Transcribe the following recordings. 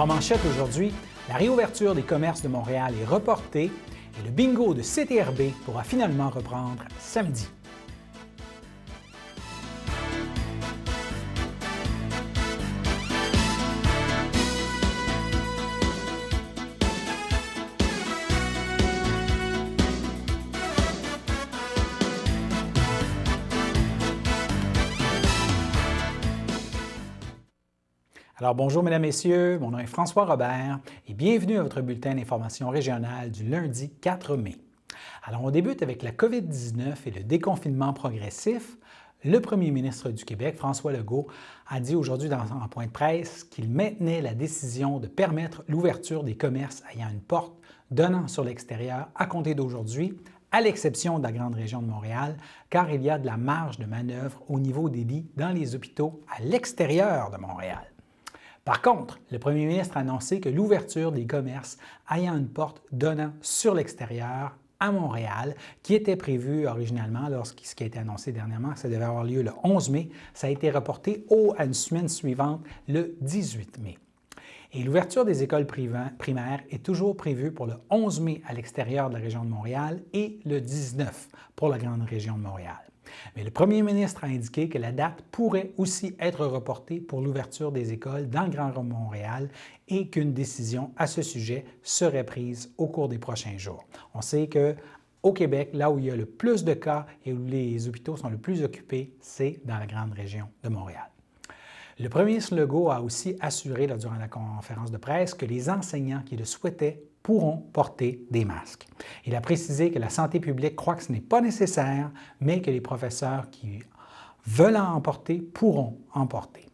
Alors en manchette aujourd'hui, la réouverture des commerces de Montréal est reportée et le bingo de CTRB pourra finalement reprendre samedi. Alors bonjour mesdames, messieurs, mon nom est François Robert et bienvenue à votre bulletin d'information régionale du lundi 4 mai. Alors on débute avec la COVID-19 et le déconfinement progressif. Le premier ministre du Québec, François Legault, a dit aujourd'hui dans un point de presse qu'il maintenait la décision de permettre l'ouverture des commerces ayant une porte donnant sur l'extérieur à compter d'aujourd'hui, à l'exception de la grande région de Montréal, car il y a de la marge de manœuvre au niveau des lits dans les hôpitaux à l'extérieur de Montréal. Par contre, le premier ministre a annoncé que l'ouverture des commerces ayant une porte donnant sur l'extérieur à Montréal, qui était prévue originalement, ce qui a été annoncé dernièrement, ça devait avoir lieu le 11 mai, ça a été reporté à une semaine suivante, le 18 mai. Et l'ouverture des écoles primaires est toujours prévue pour le 11 mai à l'extérieur de la région de Montréal et le 19 pour la grande région de Montréal. Mais le premier ministre a indiqué que la date pourrait aussi être reportée pour l'ouverture des écoles dans le Grand Montréal et qu'une décision à ce sujet serait prise au cours des prochains jours. On sait qu'au Québec, là où il y a le plus de cas et où les hôpitaux sont le plus occupés, c'est dans la grande région de Montréal. Le premier ministre Legault a aussi assuré durant la conférence de presse que les enseignants qui le souhaitaient pourront porter des masques. Il a précisé que la santé publique croit que ce n'est pas nécessaire, mais que les professeurs qui veulent en porter pourront en porter.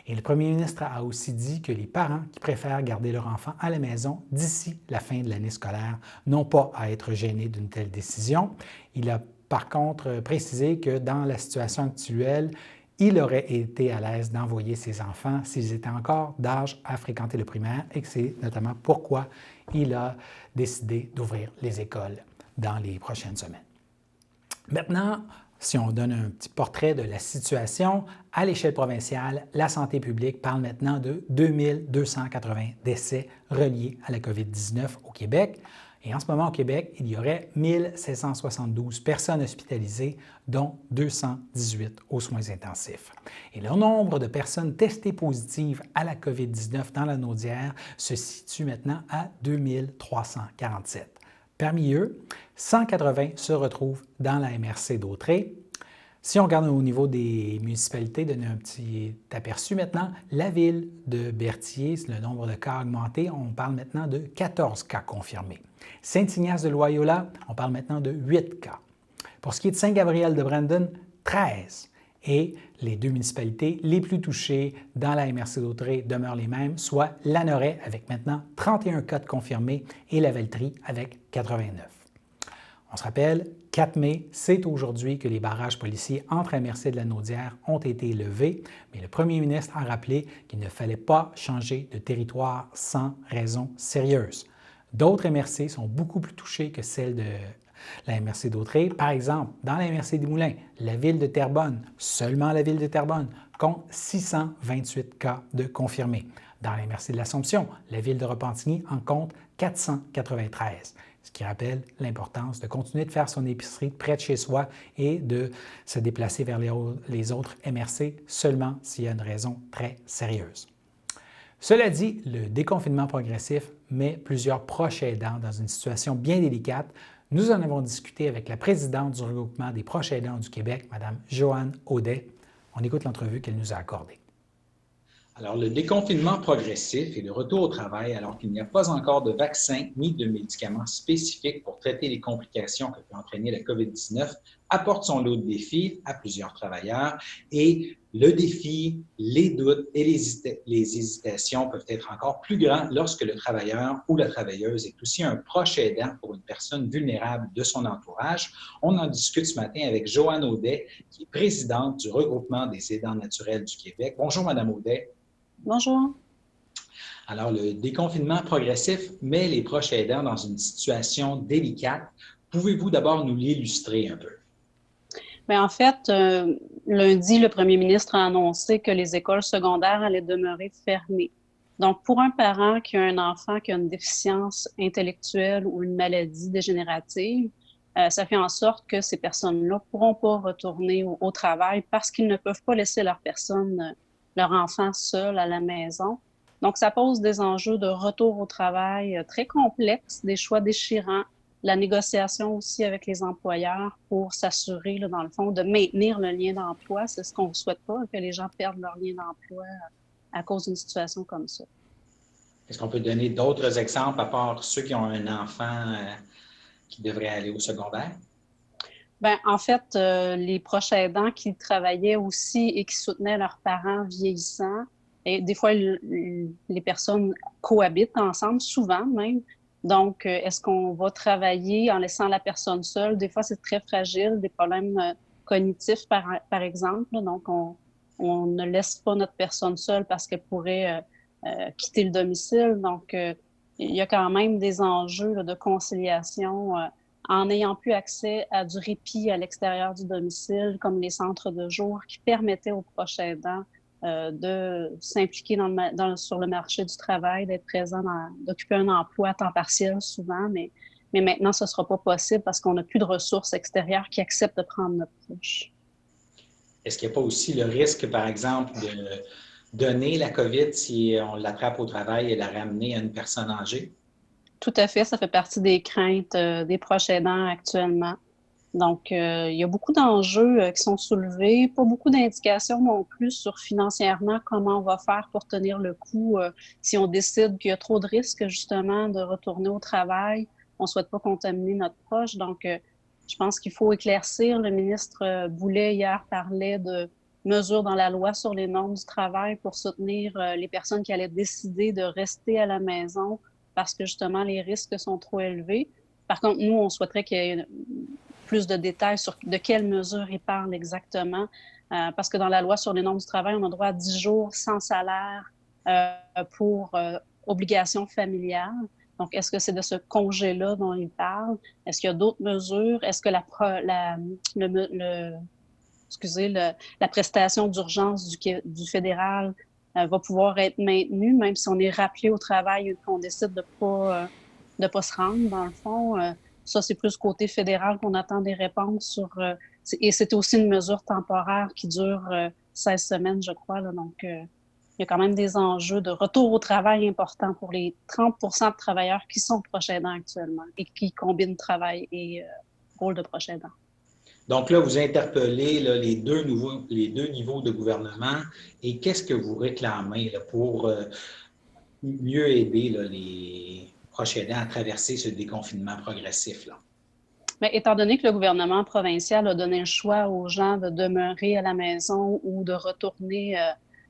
Et le premier ministre a aussi dit que les parents qui préfèrent garder leur enfant à la maison d'ici la fin de l'année scolaire n'ont pas à être gênés d'une telle décision. Il a par contre précisé que dans la situation actuelle, il aurait été à l'aise d'envoyer ses enfants s'ils étaient encore d'âge à fréquenter le primaire et que c'est notamment pourquoi il a décidé d'ouvrir les écoles dans les prochaines semaines. Maintenant, si on donne un petit portrait de la situation, à l'échelle provinciale, la santé publique parle maintenant de 2280 décès reliés à la COVID-19 au Québec. Et en ce moment, au Québec, il y aurait 1772 personnes hospitalisées, dont 218 aux soins intensifs. Et le nombre de personnes testées positives à la COVID-19 dans la Naudière se situe maintenant à 2347. Parmi eux, 180 se retrouvent dans la MRC d'Autrey. Si on regarde au niveau des municipalités, donner un petit aperçu maintenant, la ville de Berthier, le nombre de cas a augmenté, on parle maintenant de 14 cas confirmés. Saint-Ignace-de-Loyola, on parle maintenant de 8 cas. Pour ce qui est de Saint-Gabriel-de-Brandon, 13. Et les deux municipalités les plus touchées dans la MRC d'Autrey demeurent les mêmes, soit Lanoraie avec maintenant 31 cas de confirmés et la Valtrie avec 89. On se rappelle, 4 mai, c'est aujourd'hui que les barrages policiers entre MRC de la Naudière ont été levés, mais le premier ministre a rappelé qu'il ne fallait pas changer de territoire sans raison sérieuse. D'autres MRC sont beaucoup plus touchées que celles de la MRC d'Autrey. Par exemple, dans la MRC des Moulins, la ville de Terrebonne, seulement la ville de Terrebonne, compte 628 cas de confirmés. Dans la MRC de l'Assomption, la ville de Repentigny en compte 493. Ce qui rappelle l'importance de continuer de faire son épicerie près de chez soi et de se déplacer vers les autres MRC seulement s'il y a une raison très sérieuse. Cela dit, le déconfinement progressif met plusieurs proches aidants dans une situation bien délicate. Nous en avons discuté avec la présidente du regroupement des proches aidants du Québec, Mme Joanne Audet. On écoute l'entrevue qu'elle nous a accordée. Alors, le déconfinement progressif et le retour au travail, alors qu'il n'y a pas encore de vaccin ni de médicaments spécifiques pour traiter les complications que peut entraîner la COVID-19, apporte son lot de défis à plusieurs travailleurs. Et le défi, les doutes et les hésitations peuvent être encore plus grands lorsque le travailleur ou la travailleuse est aussi un proche aidant pour une personne vulnérable de son entourage. On en discute ce matin avec Joanne Audet, qui est présidente du regroupement des aidants naturels du Québec. Bonjour, Mme Audet. Bonjour. Alors, le déconfinement progressif met les proches aidants dans une situation délicate. Pouvez-vous d'abord nous l'illustrer un peu? Bien, en fait, lundi, le premier ministre a annoncé que les écoles secondaires allaient demeurer fermées. Donc, pour un parent qui a un enfant qui a une déficience intellectuelle ou une maladie dégénérative, ça fait en sorte que ces personnes-là ne pourront pas retourner au travail parce qu'ils ne peuvent pas laisser leur enfant seul à la maison. Donc, ça pose des enjeux de retour au travail très complexes, des choix déchirants, la négociation aussi avec les employeurs pour s'assurer, là, dans le fond, de maintenir le lien d'emploi. C'est ce qu'on ne souhaite pas, que les gens perdent leur lien d'emploi à cause d'une situation comme ça. Est-ce qu'on peut donner d'autres exemples à part ceux qui ont un enfant qui devrait aller au secondaire? Ben, en fait, les proches aidants qui travaillaient aussi et qui soutenaient leurs parents vieillissants, et des fois, les personnes cohabitent ensemble, souvent même. Donc, est-ce qu'on va travailler en laissant la personne seule? Des fois, c'est très fragile, des problèmes cognitifs, par exemple. Donc, on ne laisse pas notre personne seule parce qu'elle pourrait quitter le domicile. Donc, il y a quand même des enjeux là, de conciliation en n'ayant plus accès à du répit à l'extérieur du domicile, comme les centres de jour qui permettaient aux proches aidants de s'impliquer sur le marché du travail, d'être présent, d'occuper un emploi à temps partiel souvent, mais maintenant, ce ne sera pas possible parce qu'on n'a plus de ressources extérieures qui acceptent de prendre notre proche. Est-ce qu'il n'y a pas aussi le risque, par exemple, de donner la COVID si on l'attrape au travail et la ramener à une personne âgée? Tout à fait, ça fait partie des craintes des proches aidants actuellement. Donc, il y a beaucoup d'enjeux qui sont soulevés, pas beaucoup d'indications non plus sur financièrement comment on va faire pour tenir le coup si on décide qu'il y a trop de risques justement de retourner au travail. On ne souhaite pas contaminer notre proche. Donc, je pense qu'il faut éclaircir. Le ministre Boulet hier parlait de mesures dans la loi sur les normes du travail pour soutenir les personnes qui allaient décider de rester à la maison parce que justement les risques sont trop élevés. Par contre, nous, on souhaiterait qu'il y ait plus de détails sur de quelles mesures il parle exactement, parce que dans la loi sur les normes du travail, on a droit à 10 jours sans salaire pour obligation familiale. Donc, est-ce que c'est de ce congé-là dont il parle? Est-ce qu'il y a d'autres mesures? Est-ce que la prestation d'urgence du fédéral va pouvoir être maintenue, même si on est rappelé au travail et qu'on décide de pas se rendre, dans le fond? Ça, c'est plus côté fédéral qu'on attend des réponses sur... et c'est aussi une mesure temporaire qui dure 16 semaines, je crois. Là, donc, il y a quand même des enjeux de retour au travail importants pour les 30 de travailleurs qui sont proches aidants actuellement et qui combinent travail et rôle de proche aidant. Donc là, vous interpellez là, les deux niveaux de gouvernement et qu'est-ce que vous réclamez là, pour mieux aider là, les proches aidants à traverser ce déconfinement progressif, là? Mais étant donné que le gouvernement provincial a donné le choix aux gens de demeurer à la maison ou de retourner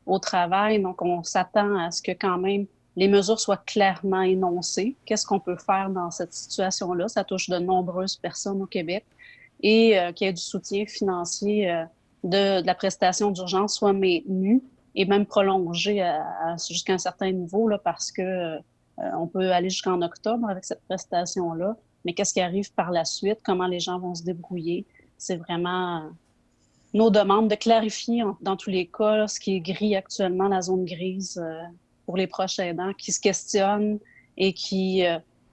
au travail, donc on s'attend à ce que quand même les mesures soient clairement énoncées. Qu'est-ce qu'on peut faire dans cette situation-là? Ça touche de nombreuses personnes au Québec et qu'il y ait du soutien financier de la prestation d'urgence soit maintenu et même prolongé jusqu'à un certain niveau là, parce que on peut aller jusqu'en octobre avec cette prestation-là. Mais qu'est-ce qui arrive par la suite? Comment les gens vont se débrouiller? C'est vraiment nos demandes de clarifier dans tous les cas là, ce qui est gris actuellement, la zone grise pour les proches aidants qui se questionnent et qui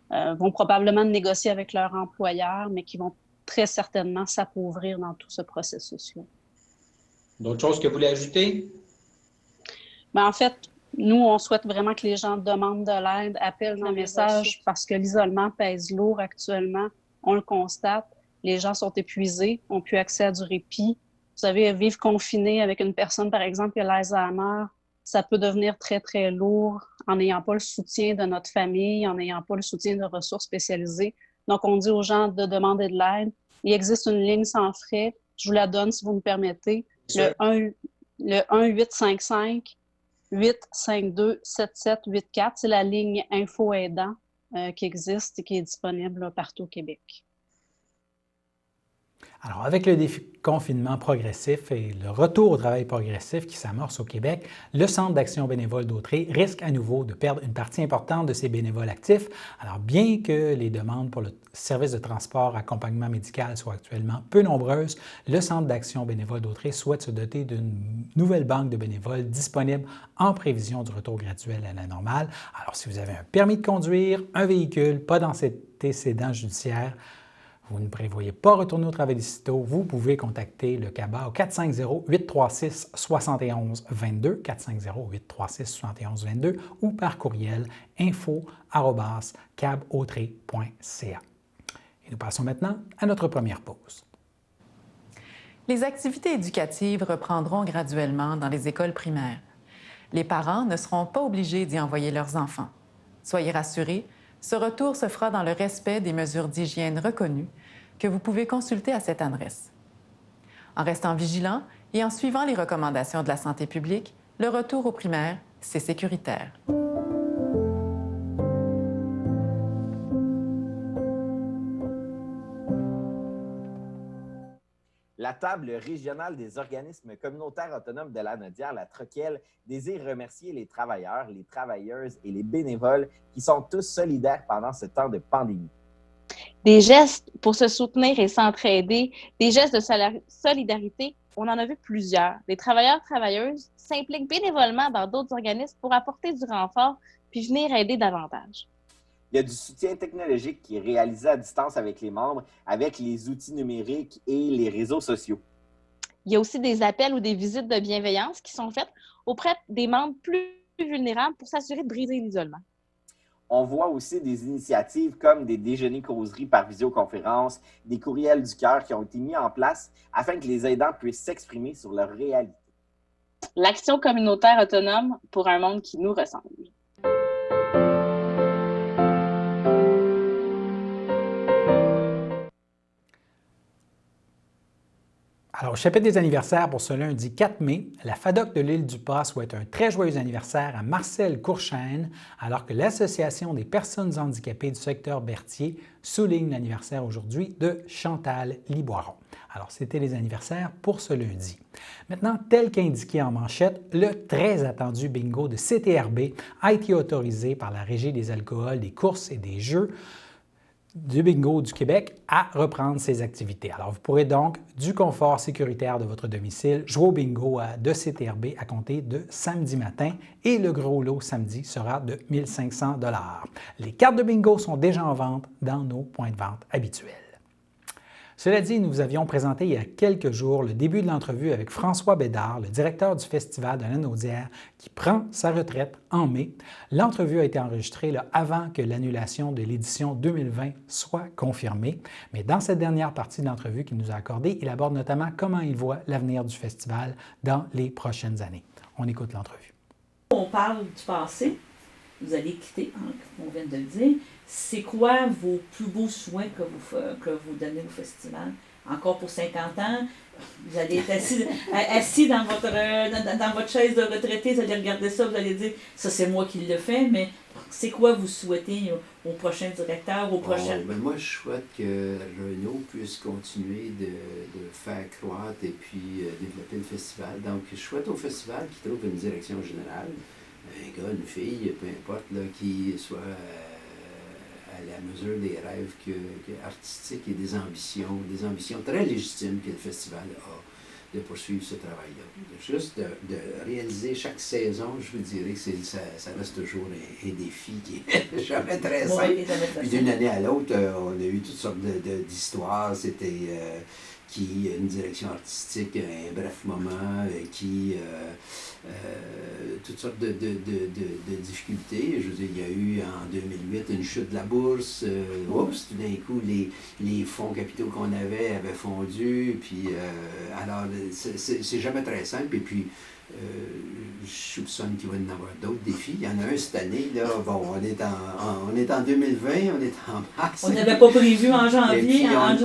vont probablement négocier avec leur employeur, mais qui vont très certainement s'appauvrir dans tout ce processus-là. D'autres choses que vous voulez ajouter? En fait, nous, on souhaite vraiment que les gens demandent de l'aide, appellent nos messages parce que l'isolement pèse lourd actuellement. On le constate. Les gens sont épuisés, n'ont plus accès à du répit. Vous savez, vivre confiné avec une personne, par exemple, qui a l'Alzheimer, ça peut devenir très, très lourd en n'ayant pas le soutien de notre famille, en n'ayant pas le soutien de ressources spécialisées. Donc, on dit aux gens de demander de l'aide. Il existe une ligne sans frais. Je vous la donne si vous me permettez. Le 1-855 852-7784. C'est la ligne Info Aidant qui existe et qui est disponible là, partout au Québec. Alors, avec le déconfinement progressif et le retour au travail progressif qui s'amorce au Québec, le Centre d'action bénévole d'Autrey risque à nouveau de perdre une partie importante de ses bénévoles actifs. Alors, bien que les demandes pour le service de transport accompagnement médical soient actuellement peu nombreuses, le Centre d'action bénévole d'Autrey souhaite se doter d'une nouvelle banque de bénévoles disponible en prévision du retour graduel à la normale. Alors, si vous avez un permis de conduire, un véhicule, pas d'antécédents judiciaires, vous ne prévoyez pas retourner au travail sitôt, vous pouvez contacter le CABA au 450-836-7122, 450-836-7122 ou par courriel info@cabautray.ca. Et nous passons maintenant à notre première pause. Les activités éducatives reprendront graduellement dans les écoles primaires. Les parents ne seront pas obligés d'y envoyer leurs enfants. Soyez rassurés, ce retour se fera dans le respect des mesures d'hygiène reconnues que vous pouvez consulter à cette adresse. En restant vigilant et en suivant les recommandations de la santé publique, le retour aux primaires, c'est sécuritaire. La table régionale des organismes communautaires autonomes de la Naudière, la Troquelle, désire remercier les travailleurs, les travailleuses et les bénévoles qui sont tous solidaires pendant ce temps de pandémie. Des gestes pour se soutenir et s'entraider, des gestes de solidarité, on en a vu plusieurs. Les travailleurs, travailleuses s'impliquent bénévolement dans d'autres organismes pour apporter du renfort puis venir aider davantage. Il y a du soutien technologique qui est réalisé à distance avec les membres, avec les outils numériques et les réseaux sociaux. Il y a aussi des appels ou des visites de bienveillance qui sont faites auprès des membres plus vulnérables pour s'assurer de briser l'isolement. On voit aussi des initiatives comme des déjeuners-causeries par visioconférence, des courriels du cœur qui ont été mis en place afin que les aidants puissent s'exprimer sur leur réalité. L'action communautaire autonome pour un monde qui nous ressemble. Alors, au chapitre des anniversaires pour ce lundi 4 mai, la FADOC de l'Île-du-Pas souhaite un très joyeux anniversaire à Marcel Courchaine, alors que l'Association des personnes handicapées du secteur Berthier souligne l'anniversaire aujourd'hui de Chantal Liboiron. Alors, c'était les anniversaires pour ce lundi. Maintenant, tel qu'indiqué en manchette, le très attendu bingo de CTRB a été autorisé par la Régie des alcools, des courses et des jeux du bingo du Québec à reprendre ses activités. Alors, vous pourrez donc, du confort sécuritaire de votre domicile, jouer au bingo de CTRB à compter de samedi matin et le gros lot samedi sera de 1 500 $. Les cartes de bingo sont déjà en vente dans nos points de vente habituels. Cela dit, nous vous avions présenté il y a quelques jours le début de l'entrevue avec François Bédard, le directeur du Festival de la Naudière, qui prend sa retraite en mai. L'entrevue a été enregistrée avant que l'annulation de l'édition 2020 soit confirmée. Mais dans cette dernière partie de l'entrevue qu'il nous a accordée, il aborde notamment comment il voit l'avenir du festival dans les prochaines années. On écoute l'entrevue. On parle du passé. Vous allez quitter, on vient de le dire. C'est quoi vos plus beaux souhaits que vous donnez au festival? Encore pour 50 ans, vous allez être assis dans votre chaise de retraité, vous allez regarder ça, vous allez dire, ça c'est moi qui le fais, mais c'est quoi vous souhaitez au prochain directeur, au prochain... Moi, je souhaite que Renaud puisse continuer de faire croître et puis développer le festival. Donc, je souhaite au festival qu'il trouve une direction générale, un gars, une fille, peu importe, là, qui soit à la mesure des rêves artistiques et des ambitions très légitimes que le festival a de poursuivre ce travail-là. Juste de réaliser chaque saison, je vous dirais que ça reste toujours un défi qui est jamais très simple. Puis d'une année à l'autre, on a eu toutes sortes d'histoires. C'était une direction artistique, un bref moment, toutes sortes de difficultés. Je veux dire, il y a eu en 2008 une chute de la bourse. Tout d'un coup, les fonds capitaux qu'on avaient fondu. Puis, alors, c'est jamais très simple. Et puis, je soupçonne qu'il va y en avoir d'autres défis. Il y en a un cette année. Là, bon, on est en 2020, on est en mars. On n'avait pas prévu en janvier. On a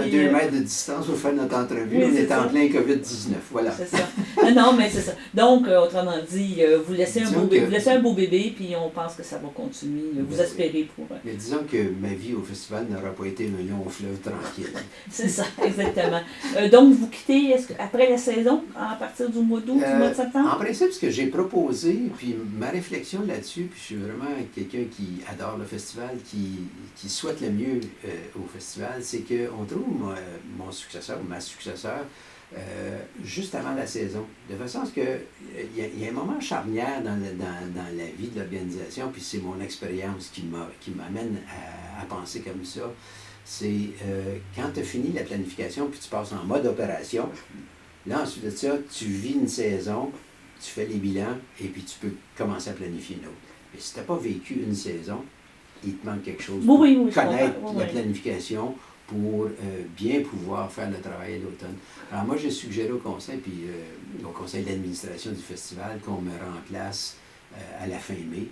2 mètres de distance pour faire notre entrevue. Oui, on est en plein COVID-19. Voilà. C'est ça. Non, mais c'est ça. Donc, autrement dit, vous laissez Disons vous laissez un beau bébé, puis on pense que ça va continuer. Vous espérez pour... Mais disons que ma vie au festival n'aura pas été un long fleuve tranquille. C'est ça, exactement. Donc, vous quittez après la saison, à partir du mois d'août, du mois de septembre? En principe, ce que j'ai proposé, puis ma réflexion là-dessus, puis je suis vraiment quelqu'un qui adore le festival, qui souhaite le mieux au festival, c'est qu'on trouve mon successeur ou ma successeur juste avant la saison. De façon à ce qu'il y a un moment charnière dans la vie de l'organisation, puis c'est mon expérience qui m'amène à penser comme ça. C'est quand tu as fini la planification, puis tu passes en mode opération, là, ensuite de ça, tu vis une saison, tu fais les bilans, et puis tu peux commencer à planifier une autre. Mais si tu n'as pas vécu une saison, il te manque quelque chose pour connaître la planification, pour bien pouvoir faire le travail à l'automne. Alors moi, j'ai suggéré au conseil, puis au conseil d'administration du festival, qu'on me remplace à la fin mai.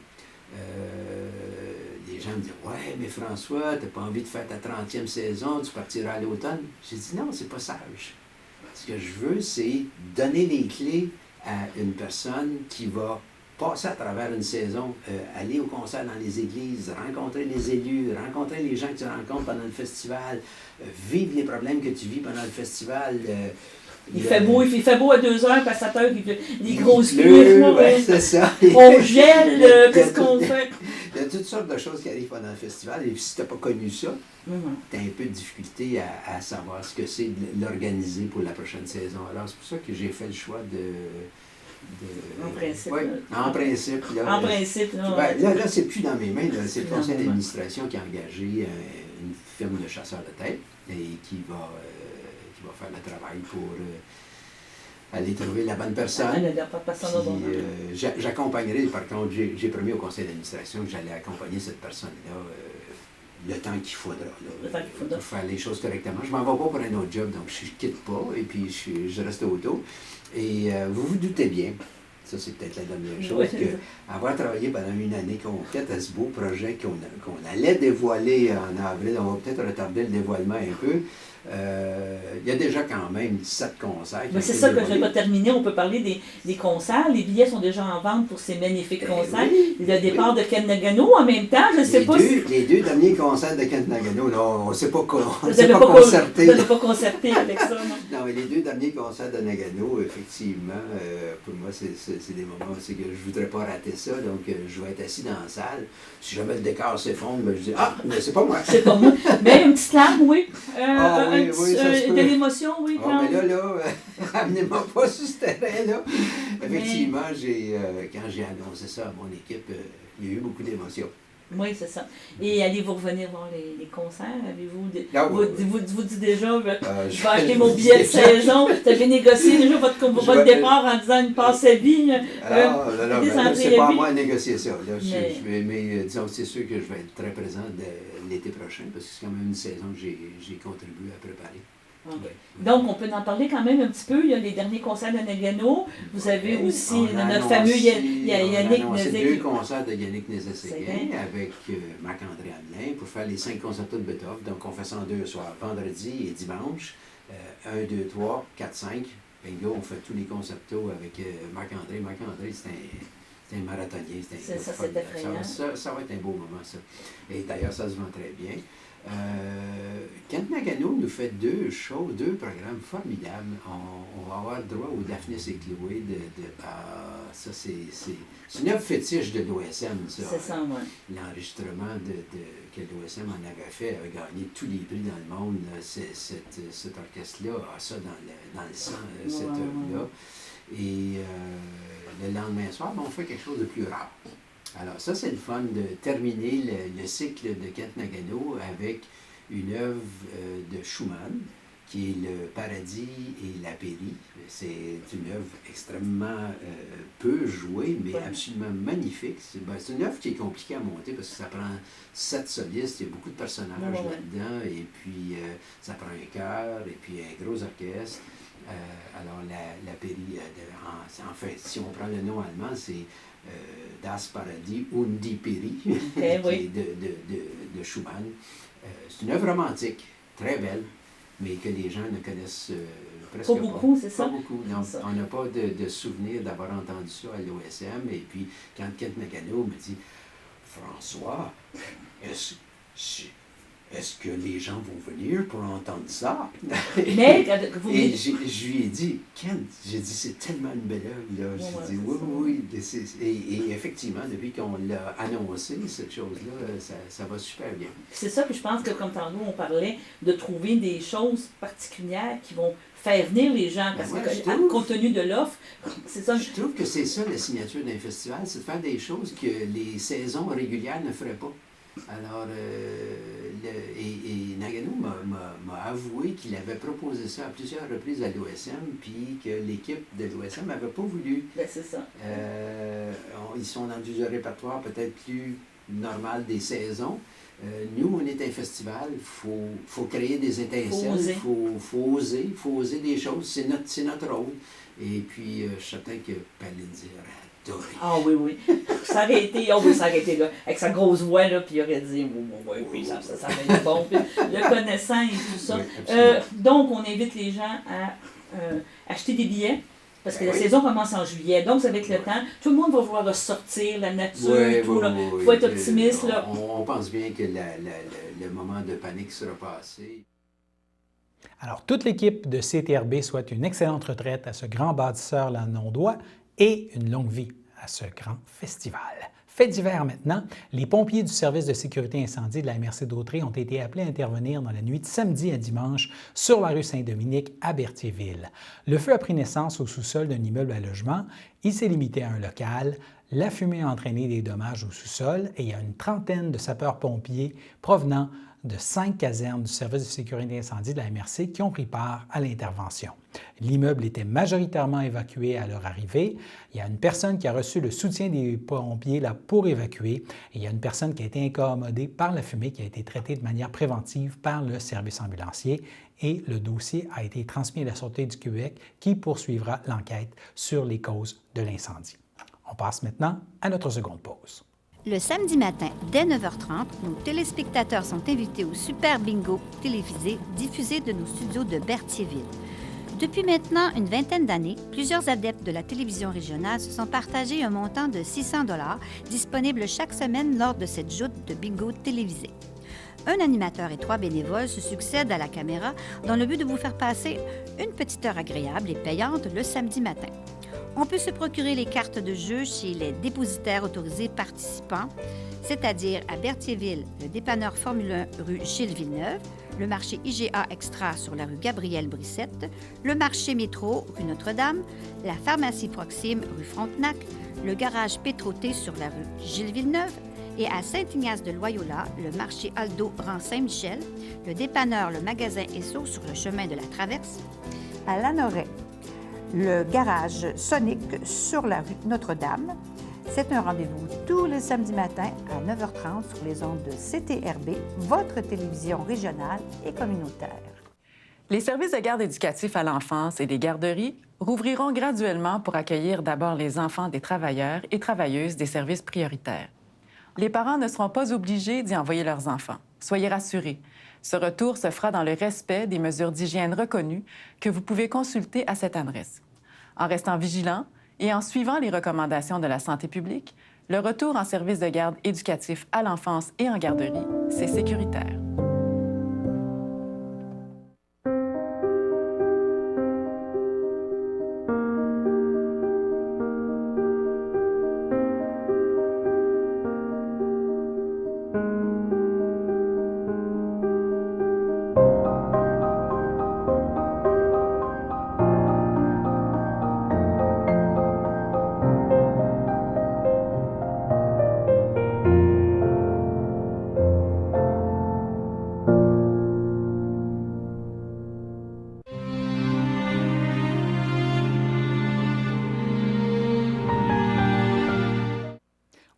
Les gens me disent « Ouais, mais François, tu n'as pas envie de faire ta 30e saison, tu partiras à l'automne. » J'ai dit « Non, c'est pas sage. Ce que je veux, c'est donner les clés à une personne qui va passer à travers une saison, aller au concert dans les églises, rencontrer les élus, rencontrer les gens que tu rencontres pendant le festival, vivre les problèmes que tu vis pendant le festival. Il fait beau à 2 heures, puis à 7 heures, les grosses pluies. Ouais, c'est ça. On gèle, qu'est-ce qu'on fait? Il y a toutes sortes de choses qui arrivent pendant le festival, et si tu n'as pas connu ça, tu as un peu de difficulté à savoir ce que c'est de l'organiser pour la prochaine saison. Alors, c'est pour ça que j'ai fait le choix en principe. Oui, en principe. Là, en principe, là. Là, c'est plus dans mes mains. C'est le conseil d'administration qui a engagé une firme de chasseurs de tête et qui va faire le travail pour aller trouver la bonne personne. J'accompagnerai, par contre, j'ai promis au conseil d'administration que j'allais accompagner cette personne-là le temps qu'il faudra, pour faire les choses correctement. Je ne m'en vais pas pour un autre job, donc je ne quitte pas et puis je reste auto. Et vous vous doutez bien, ça c'est peut-être la dernière chose, qu'avoir travaillé pendant une année complète à ce beau projet qu'on allait dévoiler en avril, on va peut-être retarder le dévoilement un peu. Il y a déjà quand même 7 concerts. Mais c'est ça que je n'ai pas terminé. On peut parler des concerts. Les billets sont déjà en vente pour ces magnifiques concerts. Le départ de Ken Nagano en même temps, je ne sais pas si... Les 2 derniers concerts de Ken Nagano, là, on ne s'est pas concerté. Vous n'avez pas concerté avec ça, non? Non, mais les 2 derniers concerts de Nagano, effectivement, pour moi, c'est des moments aussi que je ne voudrais pas rater ça. Donc, je vais être assis dans la salle. Si jamais le décor s'effondre, ben, je dis « Ah, mais c'est pas moi! » C'est pas moi. Mais une petite larme, oui. Oui, ça se peut. De l'émotion, oui. Mais là, amenez-moi pas sur ce terrain-là. Effectivement, quand j'ai annoncé ça à mon équipe, il y a eu beaucoup d'émotions. Oui, c'est ça. Et allez-vous revenir voir les concerts? Ah, vous dites déjà, je vais acheter mon billet de saison. Vous avez négocié déjà votre départ en disant une passe à vie. Alors, c'est pas à moi à négocier ça. Là, mais disons, c'est sûr que je vais être très présent l'été prochain, parce que c'est quand même une saison que j'ai contribué à préparer. Okay. Donc, on peut en parler quand même un petit peu. Il y a les derniers concerts de Nagano. Vous avez aussi notre fameux Yannick Nézet. 2 concerts de Yannick Nézet-Séguin avec Marc-André Hamelin pour faire les 5 concertos de Beethoven. Donc, on fait ça en 2 soirs, vendredi et dimanche. 1, 2, 3, 4, 5. Bingo, on fait tous les concertos avec Marc-André. Marc-André, c'est un marathonien. C'est effrayant. Ça va être un beau moment, ça. Et d'ailleurs, ça se vend très bien. Kent Nagano nous fait 2 programmes formidables. On va avoir droit au Daphnis et Chloé ça c'est une œuvre fétiche de l'OSM, ça. C'est ça, oui. L'enregistrement que l'OSM en avait fait avait gagné tous les prix dans le monde. Cet orchestre-là a ça dans le sang, cette œuvre-là. Et le lendemain soir, on fait quelque chose de plus rare. Alors ça, c'est le fun de terminer le cycle de Kent Nagano avec une œuvre de Schumann, qui est le Paradis et la Péri. C'est une œuvre extrêmement peu jouée, mais absolument magnifique. C'est une œuvre qui est compliquée à monter parce que ça prend 7 solistes, il y a beaucoup de personnages là-dedans, et puis ça prend un chœur, et puis un gros orchestre. Alors la Péri, en fait, si on prend le nom allemand, c'est Das Paradies und die Peri, qui est de Schumann. C'est une œuvre romantique, très belle, mais que les gens ne connaissent presque Pas beaucoup, c'est ça? Pas beaucoup, non. C'est ça. On n'a pas de souvenir d'avoir entendu ça à l'OSM. Et puis, quand Kent Nagano me dit « François, est-ce que les gens vont venir pour entendre ça? » Mais, Et je lui ai dit, Kent, j'ai dit, c'est tellement une belle œuvre, là. J'ai dit, oui. Et effectivement, depuis qu'on l'a annoncé, cette chose-là, ça va super bien. C'est ça, puis je pense que comme tantôt, on parlait de trouver des choses particulières qui vont faire venir les gens, parce que compte tenu de l'offre, c'est ça. Je trouve que c'est ça la signature d'un festival, c'est de faire des choses que les saisons régulières ne feraient pas. Alors, Nagano m'a avoué qu'il avait proposé ça à plusieurs reprises à l'OSM, puis que l'équipe de l'OSM n'avait pas voulu. Ben, c'est ça. Ils sont dans du répertoire peut-être plus normal des saisons. Nous, on est un festival, il faut créer des étincelles, il faut oser des choses, c'est notre rôle. Et puis, je suis certain que Palinzi aurait adoré. Ah oui. Ça aurait été là, avec sa grosse voix, là, puis il aurait dit, oui, ça va être bon. Puis, le connaissant et tout ça. Oui, donc, on invite les gens à acheter des billets. Parce que la saison commence en juillet, donc ça va être le temps. Tout le monde va vouloir ressortir, la nature, tout. Il faut être optimiste. Là. On pense bien que le moment de panique sera passé. Alors, toute l'équipe de CTRB souhaite une excellente retraite à ce grand bâtisseur lanondois et une longue vie à ce grand festival. Fait divers maintenant, les pompiers du service de sécurité incendie de la MRC d'Autrey ont été appelés à intervenir dans la nuit de samedi à dimanche sur la rue Saint-Dominique à Berthierville. Le feu a pris naissance au sous-sol d'un immeuble à logement. Il s'est limité à un local. La fumée a entraîné des dommages au sous-sol et il y a une trentaine de sapeurs-pompiers provenant de 5 casernes du service de sécurité incendie de la MRC qui ont pris part à l'intervention. L'immeuble était majoritairement évacué à leur arrivée. Il y a une personne qui a reçu le soutien des pompiers là, pour évacuer. Et il y a une personne qui a été incommodée par la fumée qui a été traitée de manière préventive par le service ambulancier. Et le dossier a été transmis à la Sûreté du Québec qui poursuivra l'enquête sur les causes de l'incendie. On passe maintenant à notre seconde pause. Le samedi matin, dès 9h30, nos téléspectateurs sont invités au Super Bingo télévisé diffusé de nos studios de Berthierville. Depuis maintenant une vingtaine d'années, plusieurs adeptes de la télévision régionale se sont partagés un montant de 600 $ disponible chaque semaine lors de cette joute de bingo télévisé. Un animateur et 3 bénévoles se succèdent à la caméra dans le but de vous faire passer une petite heure agréable et payante le samedi matin. On peut se procurer les cartes de jeu chez les dépositaires autorisés participants, c'est-à-dire à Berthierville, le dépanneur Formule 1 rue Gilles Villeneuve, le marché IGA Extra sur la rue Gabrielle Brissette, le marché Métro rue Notre-Dame, la pharmacie Proxime rue Frontenac, le garage Pétroté sur la rue Gilles Villeneuve et à Saint-Ignace-de-Loyola, le marché Aldo rang Saint-Michel, le dépanneur Le Magasin Esso sur le chemin de la Traverse, à Lanoret, le garage Sonic sur la rue Notre-Dame. C'est un rendez-vous tous les samedis matins à 9h30 sur les ondes de CTRB, votre télévision régionale et communautaire. Les services de garde éducatifs à l'enfance et les garderies rouvriront graduellement pour accueillir d'abord les enfants des travailleurs et travailleuses des services prioritaires. Les parents ne seront pas obligés d'y envoyer leurs enfants. Soyez rassurés. Ce retour se fera dans le respect des mesures d'hygiène reconnues que vous pouvez consulter à cette adresse. En restant vigilant et en suivant les recommandations de la santé publique, le retour en service de garde éducatif à l'enfance et en garderie, c'est sécuritaire.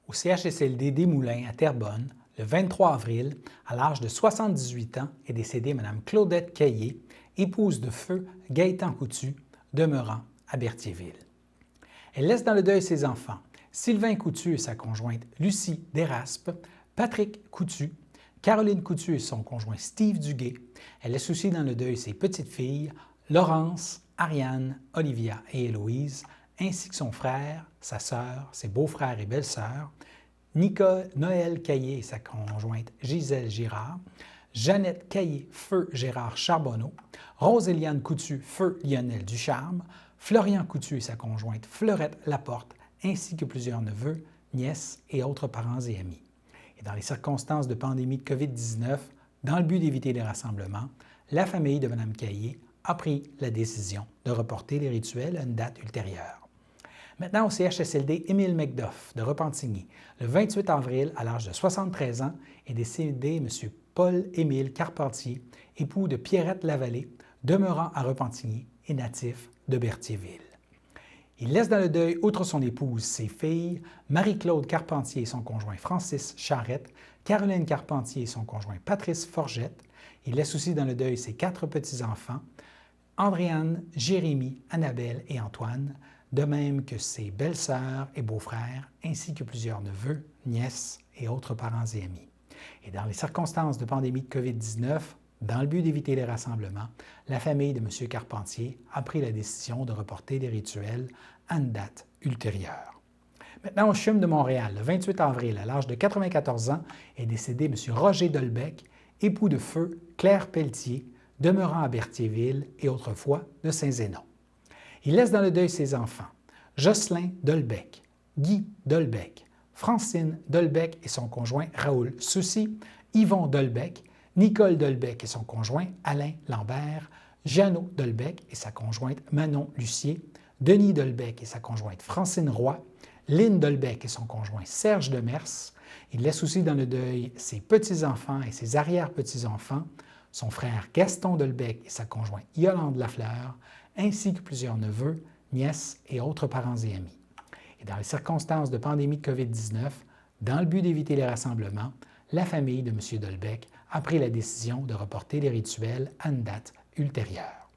Au CHSLD des Moulins à Terrebonne, le 23 avril, à l'âge de 78 ans, est décédée Mme Claudette Caillé, épouse de feu Gaëtan Coutu, demeurant à Berthierville. Elle laisse dans le deuil ses enfants, Sylvain Coutu et sa conjointe Lucie Desraspes, Patrick Coutu, Caroline Coutu et son conjoint Steve Duguay. Elle laisse aussi dans le deuil ses petites filles, Laurence, Ariane, Olivia et Héloïse, ainsi que son frère, sa sœur, ses beaux-frères et belles-sœurs, Noël Caillé et sa conjointe Gisèle Girard, Jeannette Caillé, feu Gérard Charbonneau, Rose-Éliane Coutu, feu Lionel Ducharme, Florian Coutu et sa conjointe Fleurette Laporte, ainsi que plusieurs neveux, nièces et autres parents et amis. Et dans les circonstances de pandémie de COVID-19, dans le but d'éviter les rassemblements, la famille de Mme Caillé a pris la décision de reporter les rituels à une date ultérieure. Maintenant, au CHSLD Émile Macduff de Repentigny, le 28 avril, à l'âge de 73 ans, est décédé M. Paul-Émile Carpentier, époux de Pierrette Lavallée, demeurant à Repentigny et natif de Berthierville. Il laisse dans le deuil, outre son épouse, ses filles, Marie-Claude Carpentier et son conjoint Francis Charette, Caroline Carpentier et son conjoint Patrice Forgette. Il laisse aussi dans le deuil ses 4 petits-enfants, Andréane, Jérémie, Annabelle et Antoine, de même que ses belles-sœurs et beaux-frères, ainsi que plusieurs neveux, nièces et autres parents et amis. Et dans les circonstances de pandémie de COVID-19, dans le but d'éviter les rassemblements, la famille de M. Carpentier a pris la décision de reporter les rituels à une date ultérieure. Maintenant, au CHUM de Montréal, le 28 avril, à l'âge de 94 ans, est décédé M. Roger Dolbec, époux de feu Claire Pelletier, demeurant à Berthierville et autrefois de Saint-Zénon. Il laisse dans le deuil ses enfants, Jocelyn Dolbec, Guy Dolbec, Francine Dolbec et son conjoint Raoul Soucy, Yvon Dolbec, Nicole Dolbec et son conjoint Alain Lambert, Jeannot Dolbec et sa conjointe Manon Lucier, Denis Dolbec et sa conjointe Francine Roy, Lynne Dolbec et son conjoint Serge Demers. Il laisse aussi dans le deuil ses petits-enfants et ses arrière-petits-enfants, son frère Gaston Dolbec et sa conjointe Yolande Lafleur, ainsi que plusieurs neveux, nièces et autres parents et amis. Et dans les circonstances de pandémie de COVID-19, dans le but d'éviter les rassemblements, la famille de M. Dolbec a pris la décision de reporter les rituels à une date ultérieure.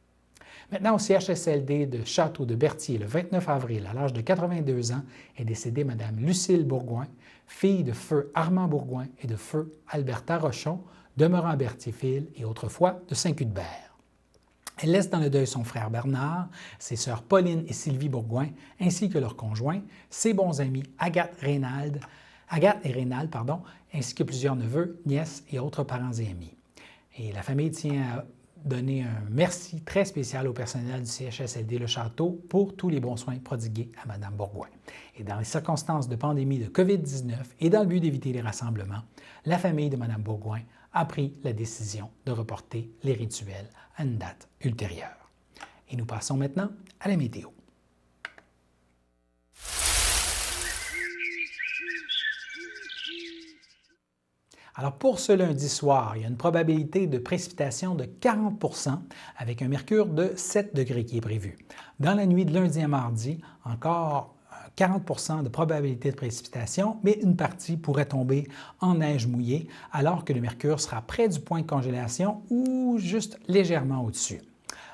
Maintenant, au CHSLD de Château de Berthier, le 29 avril, à l'âge de 82 ans, est décédée Mme Lucille Bourgoin, fille de feu Armand Bourgoin et de feu Alberta Rochon, demeurant à Berthierville et autrefois de Saint-Cuthbert. Elle laisse dans le deuil son frère Bernard, ses sœurs Pauline et Sylvie Bourgoin, ainsi que leurs conjoints, ses bons amis Agathe et Rénald, ainsi que plusieurs neveux, nièces et autres parents et amis. Et la famille tient à donner un merci très spécial au personnel du CHSLD Le Château pour tous les bons soins prodigués à Mme Bourgoin. Et dans les circonstances de pandémie de COVID-19 et dans le but d'éviter les rassemblements, la famille de Mme Bourgoin a pris la décision de reporter les rituels à une date ultérieure. Et nous passons maintenant à la météo. Alors pour ce lundi soir, il y a une probabilité de précipitation de 40 % avec un mercure de 7 degrés qui est prévu. Dans la nuit de lundi à mardi, encore 40 % de probabilité de précipitation, mais une partie pourrait tomber en neige mouillée alors que le mercure sera près du point de congélation ou juste légèrement au-dessus.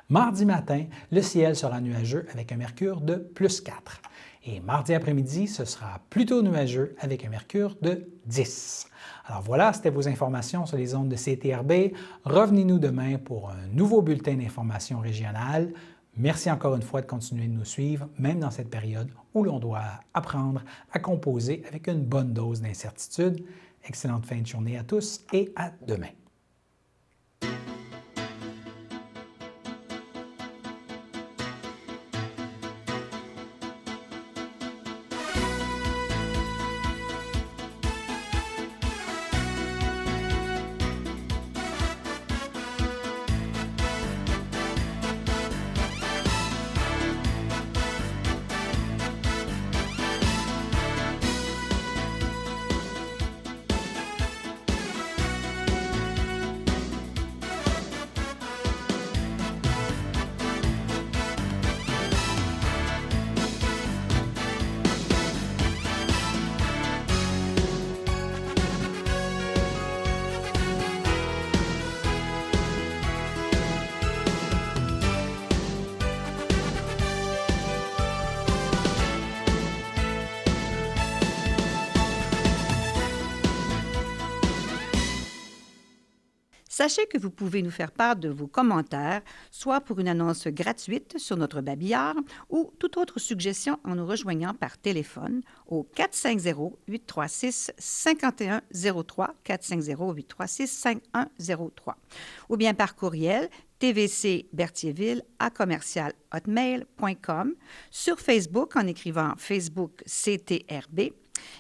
Mardi matin, le ciel sera nuageux avec un mercure de plus 4. Et mardi après-midi, ce sera plutôt nuageux avec un mercure de 10. Alors voilà, c'était vos informations sur les ondes de CTRB. Revenez-nous demain pour un nouveau bulletin d'information régionale. Merci encore une fois de continuer de nous suivre, même dans cette période où l'on doit apprendre à composer avec une bonne dose d'incertitude. Excellente fin de journée à tous et à demain. Sachez que vous pouvez nous faire part de vos commentaires, soit pour une annonce gratuite sur notre babillard ou toute autre suggestion en nous rejoignant par téléphone au 450-836-5103, 450-836-5103, ou bien par courriel tvcberthierville@commercialhotmail.com, sur Facebook en écrivant Facebook CTRB.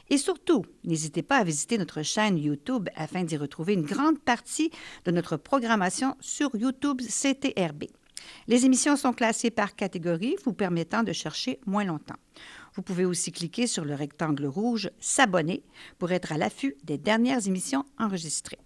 Et surtout, n'hésitez pas à visiter notre chaîne YouTube afin d'y retrouver une grande partie de notre programmation sur YouTube CTRB. Les émissions sont classées par catégorie, vous permettant de chercher moins longtemps. Vous pouvez aussi cliquer sur le rectangle rouge « S'abonner » pour être à l'affût des dernières émissions enregistrées.